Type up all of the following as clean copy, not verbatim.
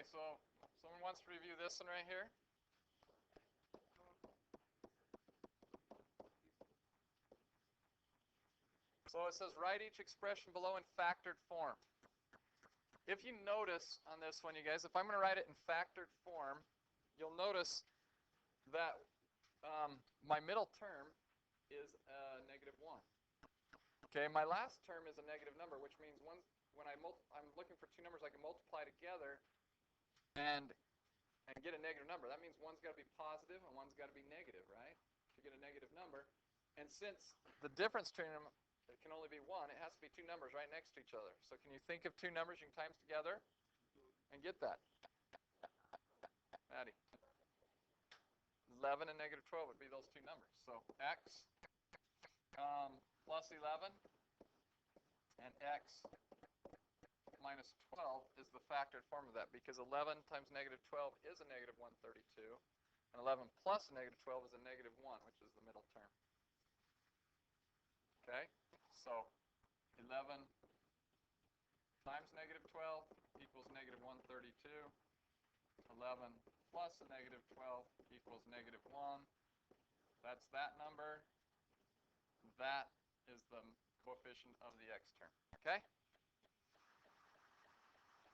Okay, so someone wants to review this one right here. So it says write each expression below in factored form. If you notice on this one, you guys, if I'm going to write it in factored form, you'll notice that my middle term is a -1. Okay, my last term is a negative number, which means when I'm looking for two numbers I can multiply together and get a negative number. That means one's got to be positive and one's got to be negative, right? To get a negative number. And since the difference between them can only be one, it has to be two numbers right next to each other. So can you think of two numbers you can times together and get that? Maddie. 11 and -12 would be those two numbers. So x plus 11 and x minus 12 is the factored form of that, because 11 times -12 is a -132, and 11 plus -12 is a -1, which is the middle term. Okay, so 11 times -12 equals -132. 11 plus a -12 equals -1. That's that number. That is the coefficient of the x term. Okay?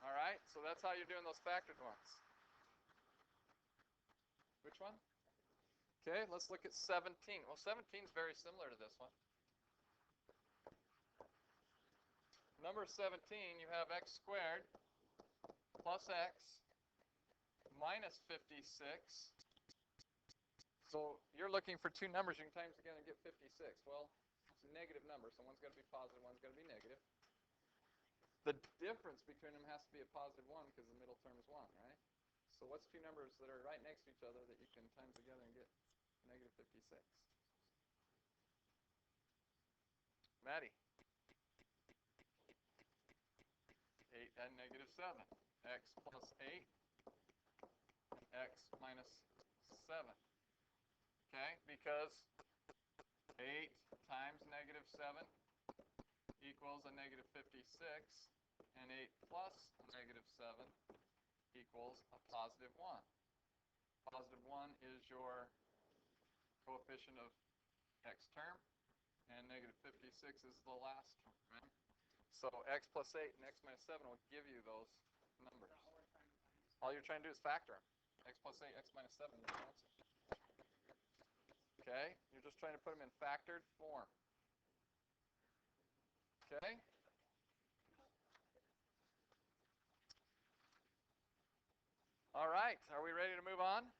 All right, so that's how you're doing those factored ones. Which one? Okay, let's look at 17. Well, 17 is very similar to this one. Number 17, you have x squared plus x minus 56. So you're looking for two numbers you can times together and get 56. Well, it's a negative number, so one's got to be positive, one's got to be negative. The difference between them has to be a +1 because the middle term is 1, right? So what's two numbers that are right next to each other that you can times together and get -56? Maddie. 8 and -7. X plus 8, x minus 7. Okay, because 8 times -7 equals a -56, and 8 plus -7 equals a +1. +1 is your coefficient of x term, and -56 is the last term, right? So x plus 8 and x minus 7 will give you those numbers. All you're trying to do is factor them. X plus 8, x minus 7 is the answer. Okay? You're just trying to put them in factored form. Okay? All right. Are we ready to move on?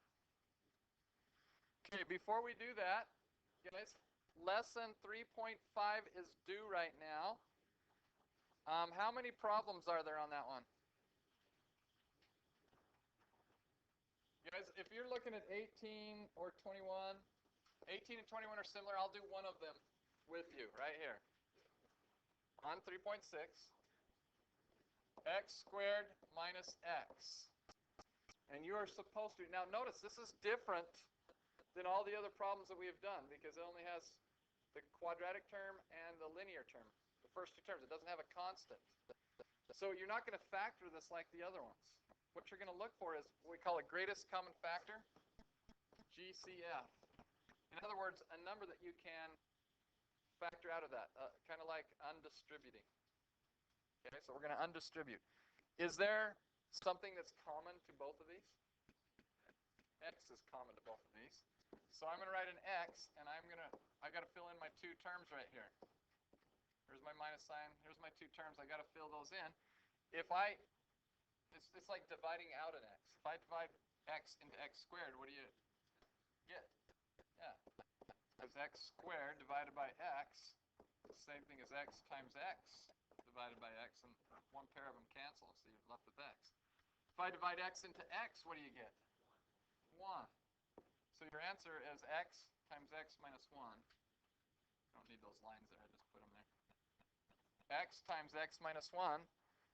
Okay, before we do that, guys, lesson 3.5 is due right now. How many problems are there on that one? Guys, if you're looking at 18 or 21, 18 and 21 are similar. I'll do one of them with you right here. On 3.6, x squared minus x. And you are supposed to, now notice this is different than all the other problems that we have done because it only has the quadratic term and the linear term, the first two terms. It doesn't have a constant. So you're not going to factor this like the other ones. What you're going to look for is what we call a greatest common factor, GCF. In other words, a number that you can factor out of that, kind of like undistributing. Okay, so we're going to undistribute. Is there something that's common to both of these? X is common to both of these. So I'm going to write an X, and I've got to fill in my two terms right here. Here's my minus sign. Here's my two terms. I've got to fill those in. It's like dividing out an X. If I divide X into X squared, what do you get? Yeah. It's X squared divided by X. The same thing as X times X divided by X, and one pair of them cancel, so you're left with X. If I divide X into X, what do you get? 1. So your answer is X times X minus 1. I don't need those lines there. I just put them there. X times X minus 1.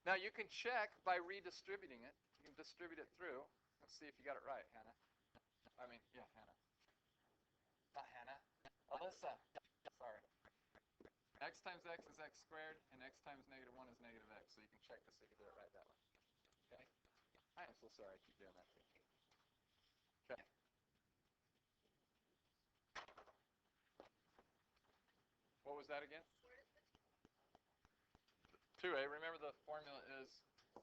Now you can check by redistributing it. You can distribute it through. Let's see if you got it right, Hannah. Yeah, Hannah. Not Hannah. Alyssa. Sorry. X times X is X squared, and X times -1 is -X. So you can check to see if you did it right that way. Okay? I am so sorry I keep doing that to you. Okay. What was that again? 2a, remember the formula is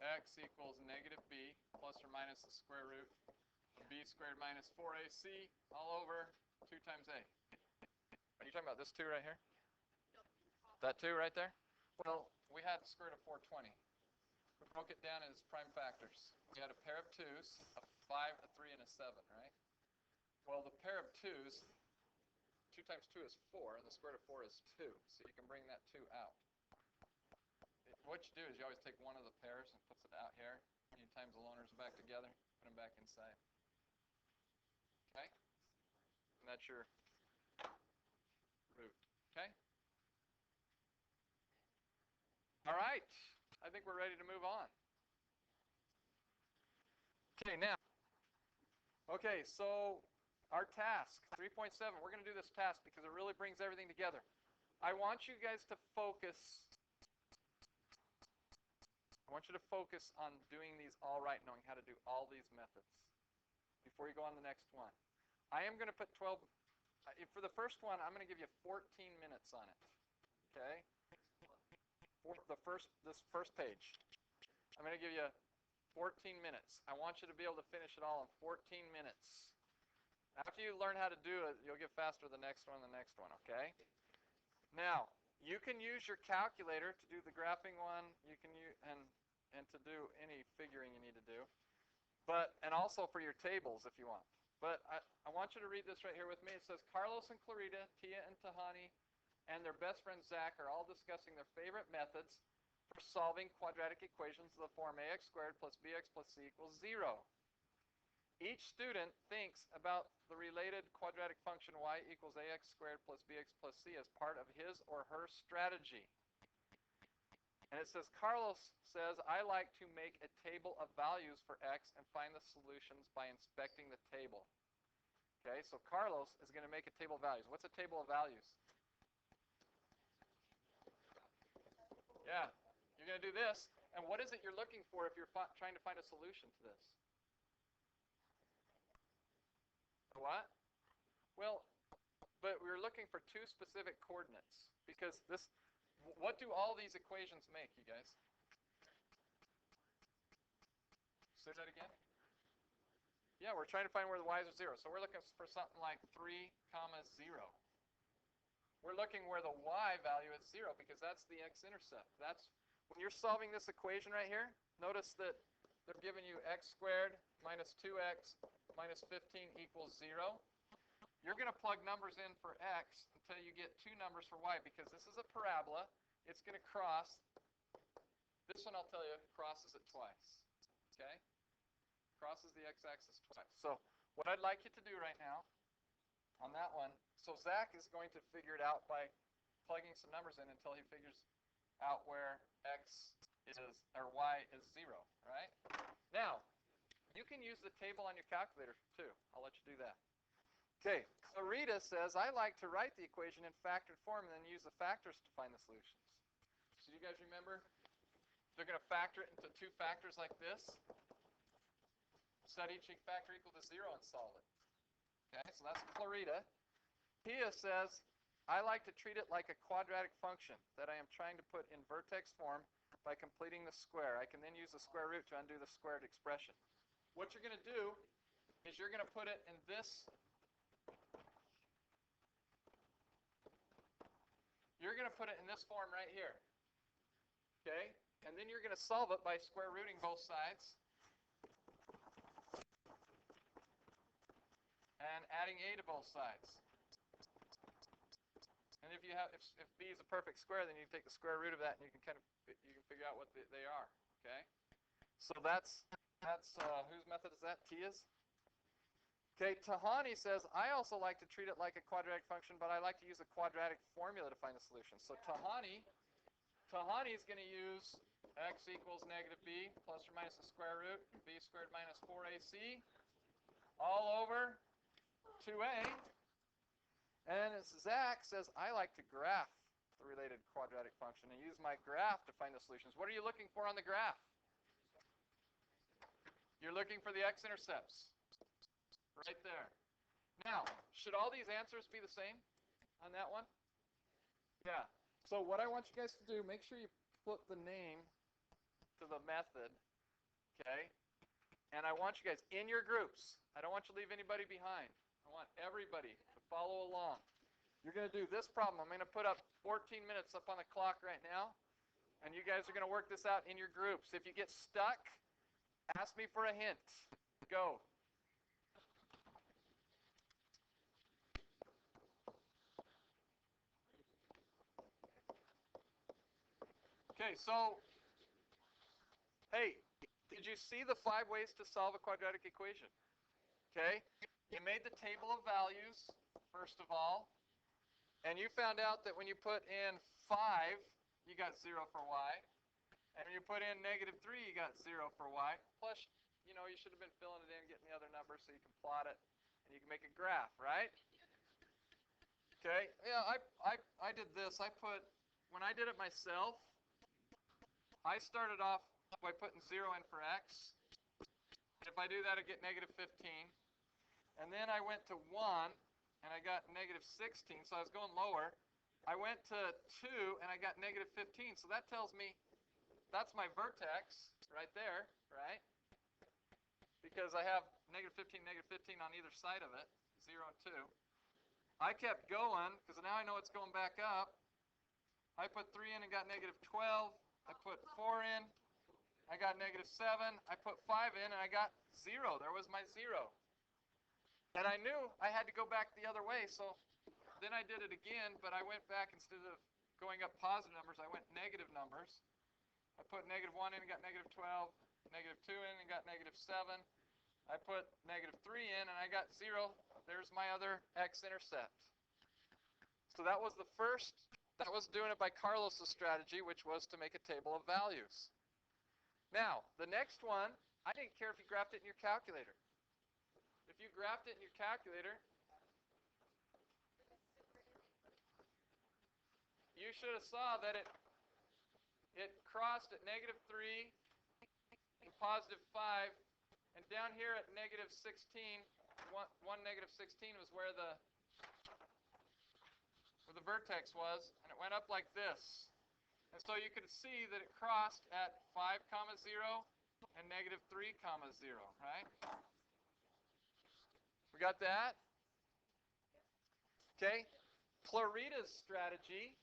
x equals negative b plus or minus the square root of b squared minus 4ac all over 2 times a. Are you talking about this 2 right here? That 2 right there? Well, we had the square root of 420. We broke it down as prime factors. We had a pair of 2's, a 5, a 3, and a 7, right? Well, the pair of 2's, 2 times 2 is 4, and the square root of 4 is 2. So you can bring that 2 out. What you do is you always take one of the pairs and puts it out here. And you times the loners back together, put them back inside. Okay? And that's your root. Okay? All right. I think we're ready to move on. Okay, now. Okay, so our task, 3.7, we're going to do this task because it really brings everything together. I want you guys to focus. I want you to focus on doing these all right, knowing how to do all these methods before you go on the next one. I am going to put 12. For the first one, I'm going to give you 14 minutes on it. Okay? For this first page, I'm going to give you 14 minutes. I want you to be able to finish it all in 14 minutes. After you learn how to do it, you'll get faster the next one, okay? Now, you can use your calculator to do the graphing one. You can use and to do any figuring you need to do. And also for your tables if you want. But I want you to read this right here with me. It says, Carlos and Clarita, Tia and Tahani, and their best friend Zach are all discussing their favorite methods for solving quadratic equations of the form ax squared plus bx plus c equals 0. Each student thinks about the related quadratic function y equals ax squared plus bx plus c as part of his or her strategy. And it says, Carlos says, I like to make a table of values for x and find the solutions by inspecting the table. Okay, so Carlos is going to make a table of values. What's a table of values? Yeah, you're going to do this. And what is it you're looking for if you're trying to find a solution to this? What? Well, but we're looking for 2 specific coordinates. Because this, what do all these equations make, you guys? Say that again? Yeah, we're trying to find where the y's are 0. So we're looking for something like 3, 0. We're looking where the y value is 0 because that's the x-intercept. That's when you're solving this equation right here, notice that they're giving you x squared minus 2x minus 15 equals 0. You're going to plug numbers in for x until you get 2 numbers for y because this is a parabola. It's going to cross. This one, I'll tell you, crosses it twice. Okay? Crosses the x-axis twice. So what I'd like you to do right now on that one, so Zach is going to figure it out by plugging some numbers in until he figures out where x is, or y is 0, right? Now, you can use the table on your calculator too. I'll let you do that. Okay, Clarita says, I like to write the equation in factored form and then use the factors to find the solutions. So you guys remember? They're going to factor it into 2 factors like this. Set each factor equal to 0 and solve it. Okay, so that's Clarita. Tia says, I like to treat it like a quadratic function that I am trying to put in vertex form by completing the square. I can then use the square root to undo the squared expression. What you're going to do is you're going to put it in this. You're going to put it in this form right here. Okay? And then you're going to solve it by square rooting both sides. And adding a to both sides. And if you have, if b is a perfect square, then you can take the square root of that, and you can figure out what they are. Okay. So that's whose method is that? Tia's. Okay. Tahani says I also like to treat it like a quadratic function, but I like to use a quadratic formula to find the solution. So Tahani is going to use x equals negative b plus or minus the square root b squared minus 4ac all over 2a. And Zach says, I like to graph the related quadratic function and use my graph to find the solutions. What are you looking for on the graph? You're looking for the x-intercepts. Right there. Now, should all these answers be the same on that one? Yeah. So what I want you guys to do, make sure you put the name to the method, okay? And I want you guys in your groups. I don't want you to leave anybody behind. I want everybody to follow along. You're going to do this problem. I'm going to put up 14 minutes up on the clock right now, and you guys are going to work this out in your groups. If you get stuck, ask me for a hint. Go. Okay, so, hey, did you see the 5 ways to solve a quadratic equation? Okay, you made the table of values, first of all, and you found out that when you put in 5, you got 0 for y, and when you put in -3, you got 0 for y, plus, you know, you should have been filling it in, getting the other numbers so you can plot it, and you can make a graph, right? Okay, yeah, I did this. When I did it myself, I started off by putting 0 in for x. And if I do that, I get -15. And then I went to 1, and I got -16, so I was going lower. I went to 2, and I got -15. So that tells me that's my vertex right there, right? Because I have -15, -15 on either side of it, 0 and 2. I kept going, because now I know it's going back up. I put 3 in and got -12. I put 4 in, I got -7. I put 5 in, and I got 0. There was my 0. And I knew I had to go back the other way, so then I did it again, but I went back, instead of going up positive numbers, I went negative numbers. I put -1 in and got -12, -2 in and got -7. I put -3 in and I got 0. There's my other x-intercept. So that was the first. That was doing it by Carlos's strategy, which was to make a table of values. Now, the next one, I didn't care if you graphed it in your calculator. If you graphed it in your calculator, you should have saw that it crossed at -3 and +5, and down here at -16, one -16 was where the vertex was, and it went up like this. And so you could see that it crossed at 5, 0 and -3, 0, right? We got that? Okay. Clarita's strategy.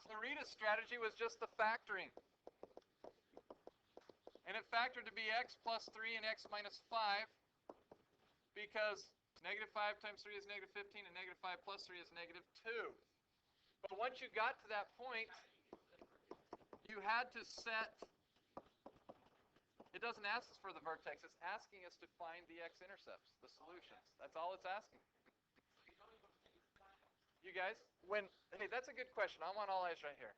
Clarita's strategy was just the factoring. And it factored to be x plus 3 and x minus 5, because -5 times 3 is -15, and -5 plus 3 is -2. But once you got to that point, you had to set. It doesn't ask us for the vertex. It's asking us to find the x-intercepts, the solutions. That's all it's asking. You guys, hey, that's a good question. I'm on all eyes right here.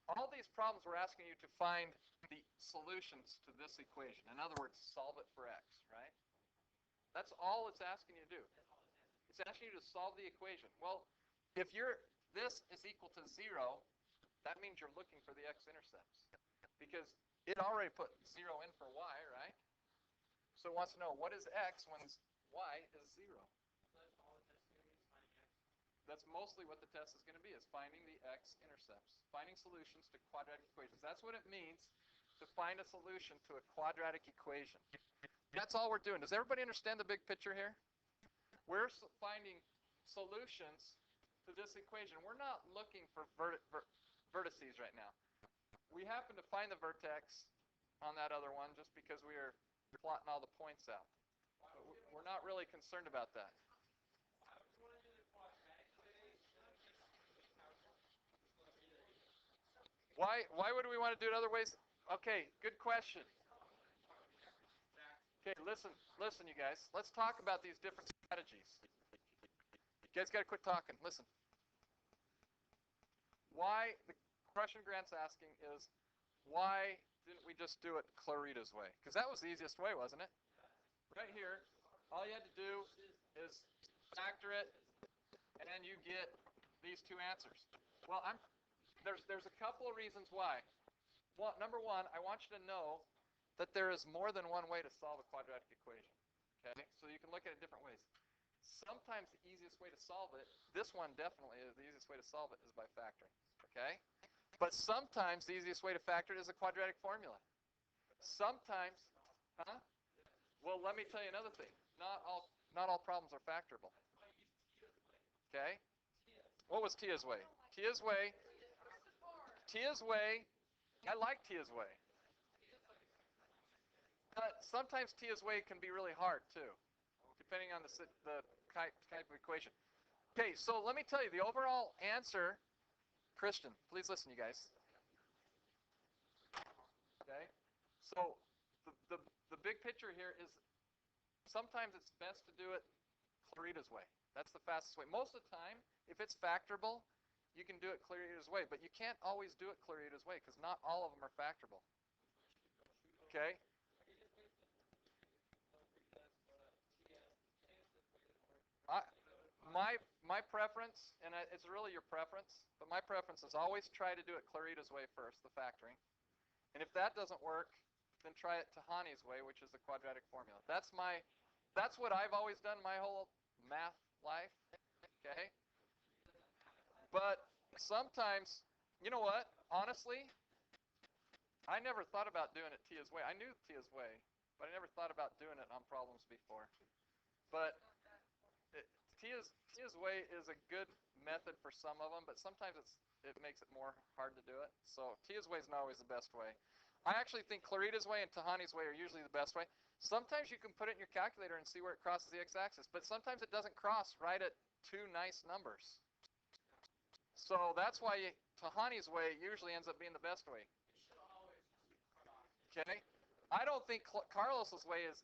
All these problems we're asking you to find the solutions to this equation. In other words, solve it for x, right? That's all it's asking you to do. It's asking you to solve the equation. Well, if this is equal to 0, that means you're looking for the x-intercepts, because it already put 0 in for y, right? So it wants to know, what is x when y is 0? That's mostly what the test is going to be, is finding the x-intercepts, finding solutions to quadratic equations. That's what it means to find a solution to a quadratic equation. That's all we're doing. Does everybody understand the big picture here? We're finding solutions to this equation. We're not looking for vertices right now. We happen to find the vertex on that other one just because we are plotting all the points out. But we're not really concerned about that. Why would we want to do it other ways? Okay, good question. Okay, listen, you guys. Let's talk about these different strategies. You guys got to quit talking. Listen. Why, the question Grant's asking is, why didn't we just do it Clarita's way? Because that was the easiest way, wasn't it? Right here, all you had to do is factor it, and then you get these two answers. Well, There's a couple of reasons why. Well, number one, I want you to know that there is more than one way to solve a quadratic equation. Okay? So you can look at it different ways. Sometimes the easiest way to solve it, this one definitely is the easiest way to solve it, is by factoring. Okay? But sometimes the easiest way to factor it is a quadratic formula. Sometimes, huh? Well, let me tell you another thing. Not all problems are factorable. Okay? What was Tia's way? Tia's way. I like Tia's way. But sometimes Tia's way can be really hard too, depending on the type of equation. Okay, so let me tell you the overall answer. Christian, please listen, you guys. Okay, so the big picture here is sometimes it's best to do it Clarita's way. That's the fastest way. Most of the time, if it's factorable, you can do it Clarita's way, but you can't always do it Clarita's way because not all of them are factorable. Okay? My preference, and it's really your preference, but my preference is always try to do it Clarita's way first, the factoring. And if that doesn't work, then try it Tahani's way, which is the quadratic formula. That's what I've always done my whole math life. Okay? But sometimes, you know what? Honestly, I never thought about doing it Tia's way. I knew Tia's way, but I never thought about doing it on problems before. But Tia's way is a good method for some of them, but sometimes it makes it more hard to do it. So Tia's way is not always the best way. I actually think Clarita's way and Tahani's way are usually the best way. Sometimes you can put it in your calculator and see where it crosses the x-axis, but sometimes it doesn't cross right at two nice numbers. So that's why Tahani's way usually ends up being the best way. Okay? I don't think Carlos's way is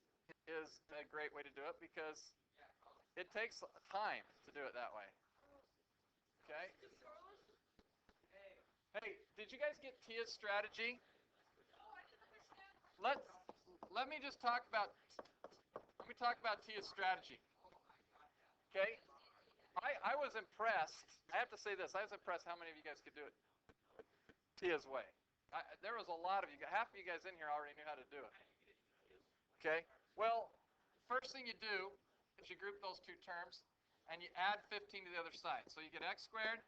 a great way to do it because it takes time to do it that way. Okay? Hey, did you guys get Tia's strategy? Let me talk about Tia's strategy. Okay? I was impressed. I have to say this. I was impressed how many of you guys could do it Tia's way. There was a lot of you. Half of you guys in here already knew how to do it. Okay? Well, first thing you do is you group those two terms, and you add 15 to the other side. So you get x squared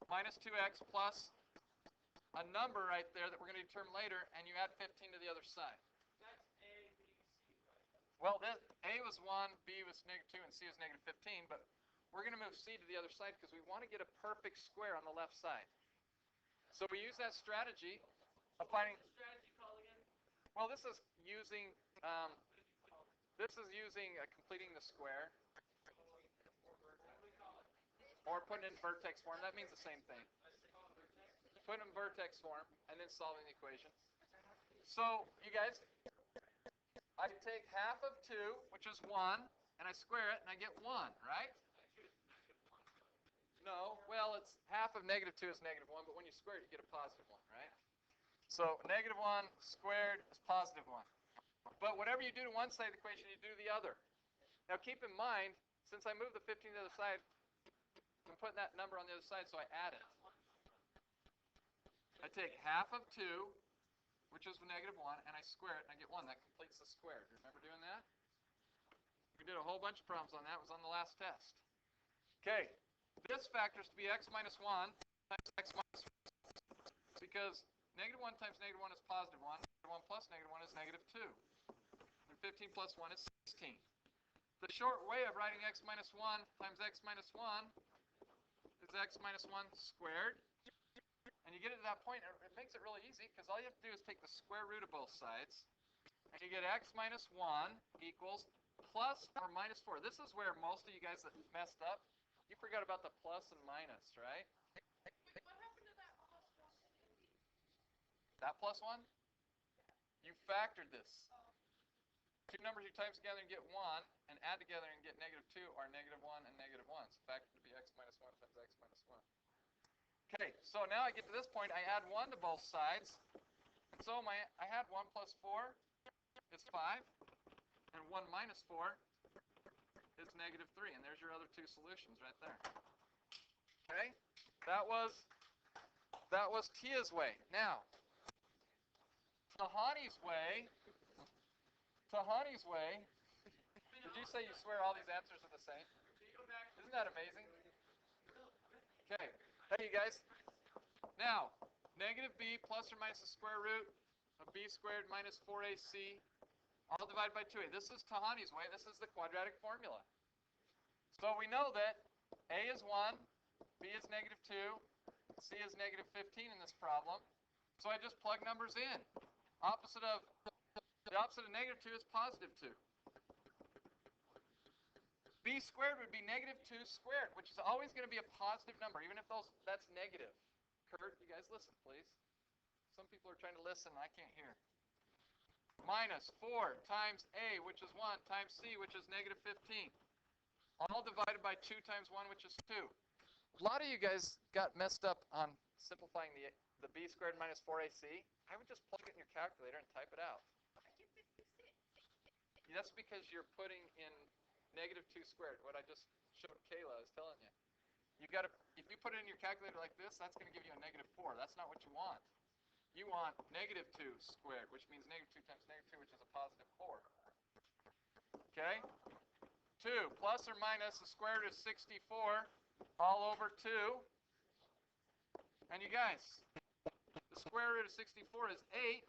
minus 2x plus a number right there that we're going to determine later, and you add 15 to the other side. That's A, B, C, right? Well, A was 1, B was -2, and C was -15, but we're going to move C to the other side because we want to get a perfect square on the left side. So we use that strategy of finding... What's the strategy called again? Well, this is using completing the square. Or putting it in vertex form. That means the same thing. Put it in vertex form, and then solving the equation. So, you guys, I take half of 2, which is 1, and I square it, and I get 1, right? No, well, it's half of -2 is -1, but when you square it, you get a +1, right? So, -1 squared is +1. But whatever you do to one side of the equation, you do to the other. Now, keep in mind, since I moved the 15 to the other side, I'm putting that number on the other side, so I add it. I take half of 2, which is -1, and I square it, and I get 1. That completes the square. Do you remember doing that? We did a whole bunch of problems on that. It was on the last test. Okay, this factors to be x minus 1 times x minus 1, because -1 times -1 is +1. -1 plus -1 is -2. And 15 plus 1 is 16. The short way of writing x minus 1 times x minus 1 is x minus 1 squared. And you get it to that point, it makes it really easy, because all you have to do is take the square root of both sides, and you get x minus 1 equals plus or minus 4. This is where most of you guys that messed up, you forgot about the plus and minus, right? What happened to that +1? That +1? You factored this. Two numbers you times together and get 1, and add together and get -2 are -1 and -1. So factored to be x minus 1 times x minus 1. Okay, so now I get to this point, I add 1 to both sides. And so I had 1 plus 4 is 5, and 1 minus 4 is -3. And there's your other two solutions right there. Okay, that was That was Tia's way. Now, Tahani's way. Tahani's way. Did you say you swear all these answers are the same? Isn't that amazing? Okay. Hey, you guys. Now, negative b plus or minus the square root of b squared minus 4ac, all divided by 2a. This is Tahani's way. This is the quadratic formula. So we know that a is 1, b is negative 2, c is negative 15 in this problem. So I just plug numbers in. The opposite of negative 2 is positive 2. B squared would be negative 2 squared, which is always going to be a positive number, even if that's negative. Kurt, you guys listen, please. Some people are trying to listen, and I can't hear. Minus 4 times a, which is 1, times c, which is negative 15. All divided by 2 times 1, which is 2. A lot of you guys got messed up on simplifying the b squared minus 4ac. I would just plug it in your calculator and type it out. That's because you're putting in negative 2 squared, what I just showed Kayla, I was telling you. If you put it in your calculator like this, that's going to give you a negative 4. That's not what you want. You want negative 2 squared, which means negative 2 times negative 2, which is a positive 4. Okay? 2 plus or minus the square root of 64 all over 2. And you guys, the square root of 64 is 8.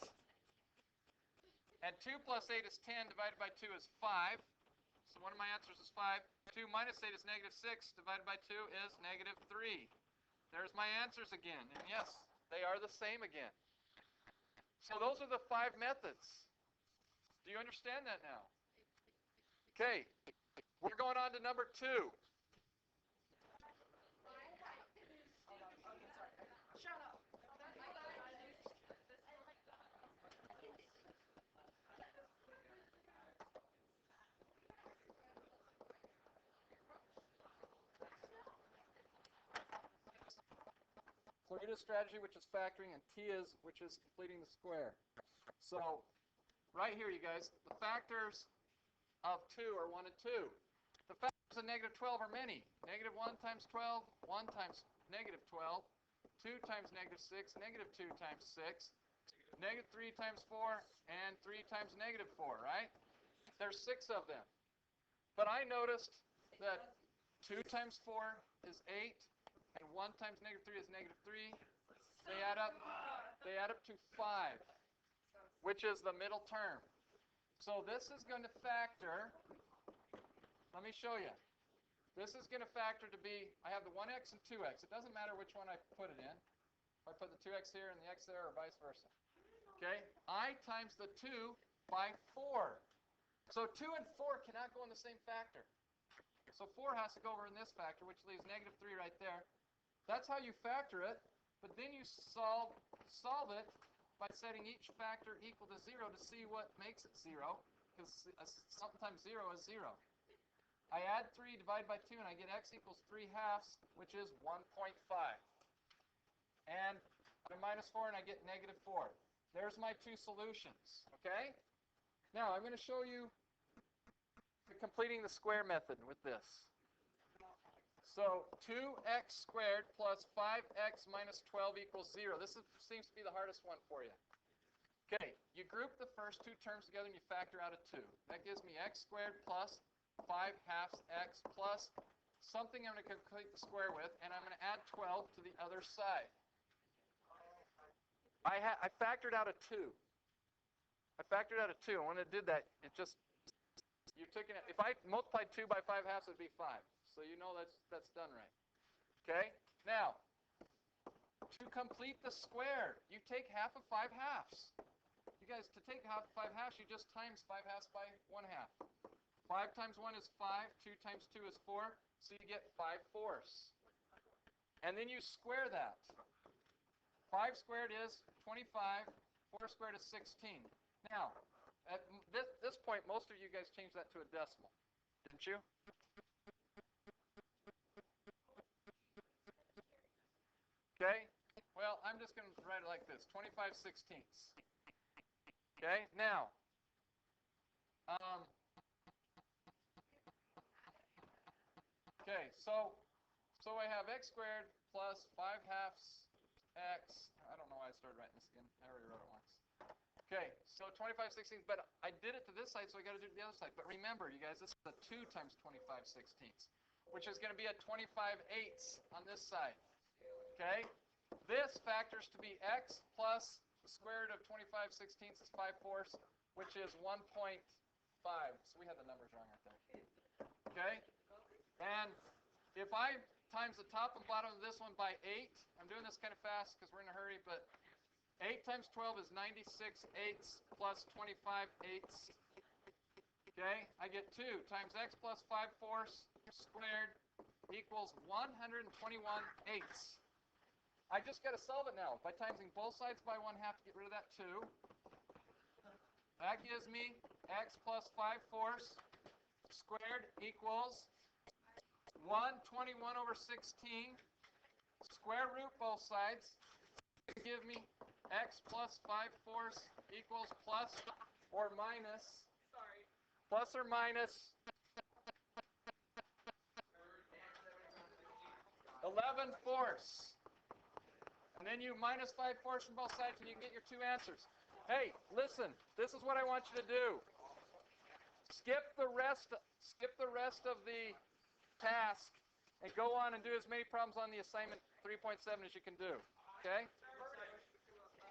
And 2 plus 8 is 10 divided by 2 is 5. So one of my answers is 5. 2 minus 8 is negative 6. Divided by 2 is negative 3. There's my answers again. And yes, they are the same again. So those are the 5 methods. Do you understand that now? Okay. We're going on to number 2. Shut up. Clarita's strategy, which is factoring, and Tia's, which is completing the square. So right here, you guys, the factors of 2 are 1 and 2. The factors of negative 12 are many. Negative 1 times 12, 1 times negative 12, 2 times negative 6, negative 2 times 6, negative 3 times 4, and 3 times negative 4, right? There's 6 of them. But I noticed that 2 times 4 is 8, and 1 times negative 3 is negative 3. They add up to 5, which is the middle term. So this is going to factor, let me show you. This is going to factor to be, I have the 1x and 2x. It doesn't matter which one I put it in. If I put the 2x here and the x there, or vice versa. Okay? I times the 2 by 4. So 2 and 4 cannot go in the same factor. So 4 has to go over in this factor, which leaves negative 3 right there. That's how you factor it, but then you solve it by setting each factor equal to 0 to see what makes it 0, because sometimes 0 is 0. I add 3, divide by 2, and I get x equals 3 halves, which is 1.5. And I minus 4, and I get negative 4. There's my 2 solutions, okay? Now, I'm going to show you completing the square method with this. So 2x squared plus 5x minus 12 equals 0. This seems to be the hardest one for you. Okay, you group the first 2 terms together and you factor out a 2. That gives me x squared plus 5 halves x plus something I'm going to complete the square with, and I'm going to add 12 to the other side. I factored out a 2. I factored out a 2, and when it did that, it just, if I multiplied 2 by 5 halves, it would be 5. So you know that's done right. Okay? Now, to complete the square, you take half of 5 halves. You guys, to take half of 5 halves, you just times 5 halves by 1 half. 5 times 1 is 5. 2 times 2 is 4. So you get 5 fourths. And then you square that. 5 squared is 25. 4 squared is 16. Now, at this point, most of you guys changed that to a decimal. Didn't you? Okay? Well, I'm just going to write it like this. 25/16. Okay? Now, okay, so I have x squared plus 5 halves x. I don't know why I started writing this again. I already wrote it once. Okay, so 25/16, but I did it to this side, so I got to do it to the other side. But remember, you guys, this is a 2 times 25/16, which is going to be a 25/8 on this side. Okay, this factors to be x plus the square root of 25/16 is 5/4, which is 1.5. So we had the numbers wrong right there. Okay, and if I times the top and bottom of this one by 8, I'm doing this kind of fast because we're in a hurry, but 8 times 12 is 96/8 plus 25/8. Okay, I get 2 times x plus 5/4 squared equals 121/8. I just got to solve it now by timesing both sides by 1/2 to get rid of that 2. That gives me x plus 5/4 squared equals 121/16. Square root both sides. Give me x plus 5/4 equals plus or minus. Sorry. Plus or minus 11/4. And then you minus 5/4 from both sides, and you can get your 2 answers. Hey, listen. This is what I want you to do. Skip the rest of the task and go on and do as many problems on the assignment 3.7 as you can do. Okay?